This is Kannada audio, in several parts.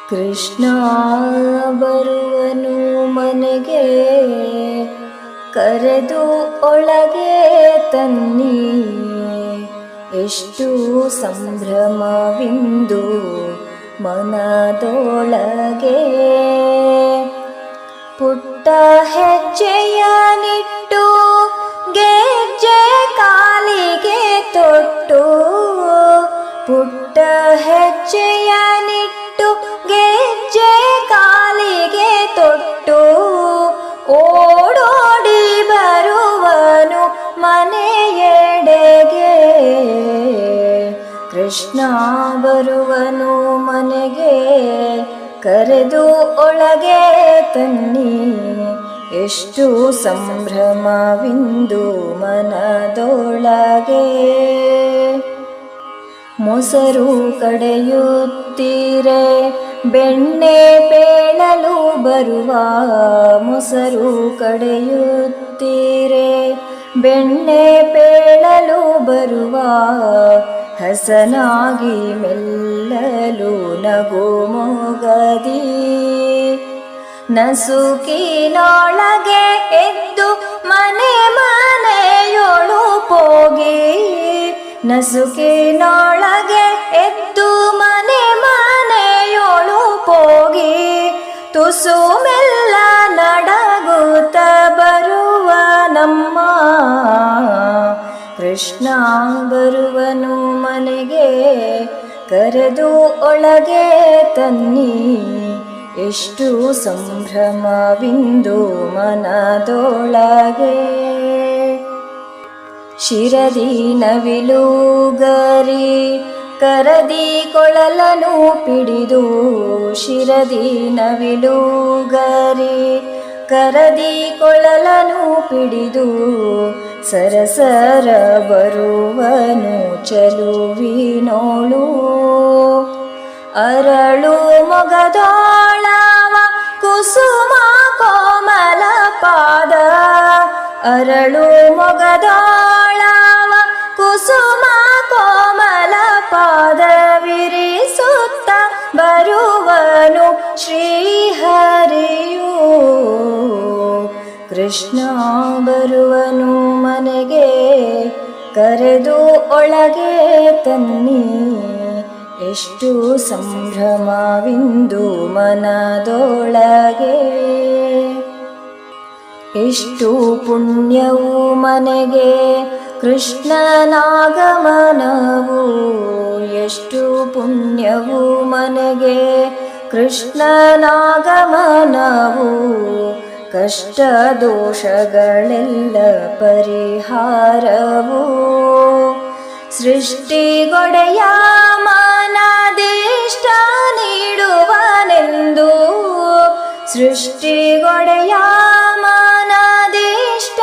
ಕೃಷ್ಣ ಬರುವನು ಮನೆಗೆ, ಕರೆದು ಒಳಗೆ ತನ್ನಿ. ಎಷ್ಟು ಸಂಭ್ರಮವಿಂದು ಮನದೊಳಗೆ. ಪುಟ್ಟ ಹೆಜ್ಜೆಯ ನಿಟ್ಟು ಗೆಜ್ಜೆ ಕಾಲಿಗೆ ತೊಟ್ಟು, ಪುಟ್ಟ ಹೆಜ್ಜೆಯ ನಿಟ್ಟು ಗೆಜ್ಜೆ ಕಾಲಿಗೆ ತೊಟ್ಟು, ಓಡೋಡಿ ಬರುವನು ಮನೆಯೆಡೆಗೆ. ಕೃಷ್ಣ ಬರುವನು ಮನೆಗೆ, ಕರೆದು ಒಳಗೆ ತನ್ನಿ. ಎಷ್ಟು ಸಂಭ್ರಮವಿಂದು ಮನದೊಳಗೆ. ಮೊಸರು ಕಡೆಯುತ್ತೀರೆ ಬೆಣ್ಣೆ ಪೇಳಲು ಬರುವ, ಮೊಸರು ಕಡೆಯುತ್ತೀರೆ ಬೆಣ್ಣೆ ಪೇಳಲು ಬರುವ, ಹಸನಾಗಿ ಮೆಲ್ಲಲು ನಗು ಮೊಗದಿ. ನಸುಕಿನೊಳಗೆ ಎದ್ದು ಮನೆ ಮನೆಯೊಳು ಹೋಗಿ, ನಸುಕಿನೊಳಗೆ ಎದ್ದು ಮನೆ ಮನೆಯೊಳು ಹೋಗಿ, ತುಸು ಮೆಲ್ಲ ನಡಗುತ್ತ ಬರುವ ನಮ್ಮ ಕೃಷ್ಣ ಬರುವನು ಮನೆಗೆ, ಕರೆದು ಒಳಗೆ ತನ್ನಿ. ಎಷ್ಟು ಸಂಭ್ರಮವಿಂದು ಮನದೊಳಗೆ. ಶಿರದಿ ನವಿಲುಗರಿ ಕರದಿ ಕೊಳಲನು ಪಿಡಿದು, ಶಿರದಿ ನವಿಲುಗರಿ ಕರದಿ ಕೊಳಲನು ಪಿಡಿದು, ಸರಸರ ಬರುವನು ಚಲುವಿನೋಳು. ಅರಳು ಮೊಗದೋಳವ ಕುಸುಮ ಕೋಮಲ ಪಾದ, ಅರಳು ಮೊಗದೋಳವ ಕುಸುಮ ಕೋಮಲ ಪಾದ, ವಿರಿಸುತ್ತ ಬರುವನು ಶ್ರೀಹರಿಯು. ಕೃಷ್ಣ ಬರುವನು ಮನೆಗೆ, ಕರೆದು ಒಳಗೆ ತನ್ನಿ. ಎಷ್ಟು ಸಂಭ್ರಮವಿಂದು ಮನದೊಳಗೆ. ಎಷ್ಟು ಪುಣ್ಯವು ಮನೆಗೆ ಕೃಷ್ಣನಾಗಮನವು, ಎಷ್ಟು ಪುಣ್ಯವು ಮನೆಗೆ ಕೃಷ್ಣನಾಗಮನವು. ಕಷ್ಟ ದೋಷಗಳೆಲ್ಲ ಪರಿಹಾರವು, ಸೃಷ್ಟಿಗೊಡೆಯ ಮನದಿಷ್ಟ ನೀಡುವನೆಂದು, ಸೃಷ್ಟಿಗೊಡೆಯ ಮನದಿಷ್ಟ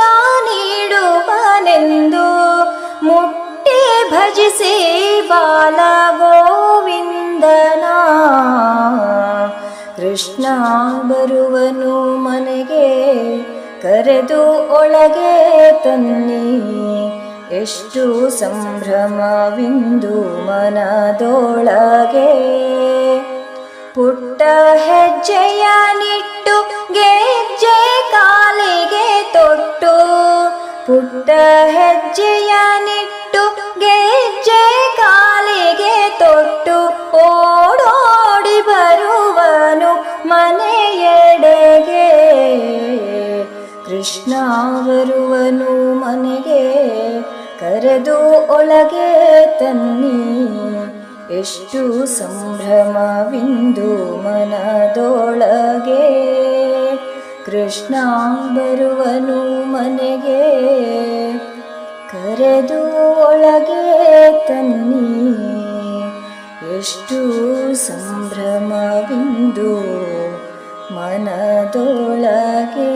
ನೀಡುವನೆಂದು, ಮುಟ್ಟಿ ಭಜಿಸಿ ಬಾಲ ಗೋವಿಂದನ. ಕೃಷ್ಣ ಬರುವನು ಮನೆಗೆ, ಕರೆದು ಒಳಗೆ ತನ್ನಿ. ಎಷ್ಟು ಸಂಭ್ರಮವಿಂದು ಮನದೊಳಗೆ. ಪುಟ್ಟ ಹೆಜ್ಜೆಯ ನಿಟ್ಟು ಗೆಜ್ಜೆ ಕಾಲಿಗೆ ತೊಟ್ಟು, ಪುಟ್ಟ ಹೆಜ್ಜೆಯ ನಿಟ್ಟು ಗೆಜ್ಜೆ ಕಾಲಿಗೆ ತೊಟ್ಟು, ಓಡೋಡಿ ಬರುವನು ಮನೆಯೆಡೆಗೆ. ಕೃಷ್ಣ ಬರುವನು ಮನೆಗೆ, ಕರೆದು ಒಳಗೆ ತನ್ನಿ. ಎಷ್ಟು ಸಂಭ್ರಮವಿಂದು ಮನದೊಳಗೆ. ಕೃಷ್ಣ ಬರುವನು ಮನೆಗೆ, ಕರೆದು ಒಳಗೆ ತನ್ನಿ. ಎಷ್ಟು ಸಂಭ್ರಮವಿಂದು ಮನದೊಳಗೆ.